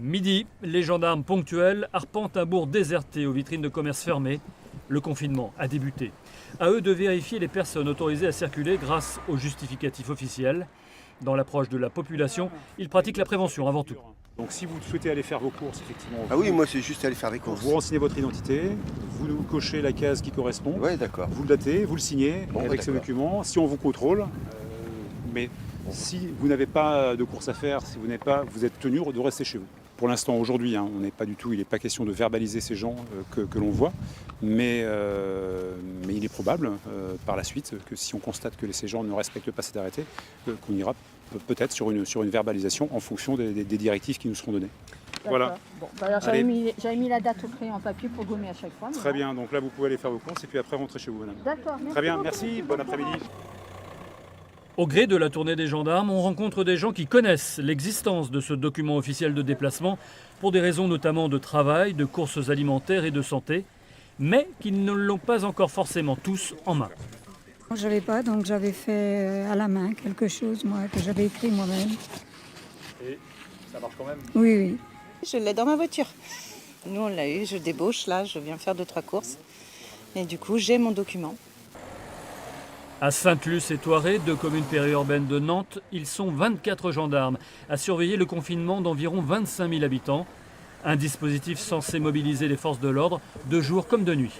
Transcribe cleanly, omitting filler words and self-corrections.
Midi, les gendarmes ponctuels arpentent un bourg déserté aux vitrines de commerce fermées. Le confinement a débuté. À eux de vérifier les personnes autorisées à circuler grâce aux justificatifs officiels. Dans l'approche de la population, ils pratiquent la prévention avant tout. Donc si vous souhaitez aller faire vos courses, effectivement, Ah oui, moi c'est juste aller faire des courses. vous renseignez votre identité, vous nous cochez la case qui correspond, Ouais, d'accord. vous le datez, vous le signez Bon, avec ce d'accord. document. Si on vous contrôle, mais si vous n'avez pas de course à faire, si vous êtes tenu de rester chez vous. Pour l'instant, aujourd'hui, on n'est pas du tout, il n'est pas question de verbaliser ces gens que l'on voit, mais il est probable par la suite que si on constate que ces gens ne respectent pas cet arrêté, qu'on ira peut-être sur une verbalisation en fonction des directives qui nous seront données. Voilà. Bon, bah alors j'avais mis la date au crayon en papier pour gommer à chaque fois. Très bien, donc là vous pouvez aller faire vos courses et puis après rentrer chez vous, madame. D'accord, merci. Très bien, beaucoup. merci, bon après-midi. Au gré de la tournée des gendarmes, on rencontre des gens qui connaissent l'existence de ce document officiel de déplacement pour des raisons notamment de travail, de courses alimentaires et de santé, mais qui ne l'ont pas encore forcément tous en main. Je ne l'avais pas, donc j'avais fait à la main quelque chose, moi, que j'avais écrit moi-même. Et ça marche quand même? Oui, oui. Je l'ai dans ma voiture. Nous, on l'a eu, je débauche, là, je viens faire 2-3 courses. Et du coup, j'ai mon document. À Sainte-Luce et Thoiré, deux communes périurbaines de Nantes, ils sont 24 gendarmes à surveiller le confinement d'environ 25 000 habitants. Un dispositif censé mobiliser les forces de l'ordre de jour comme de nuit.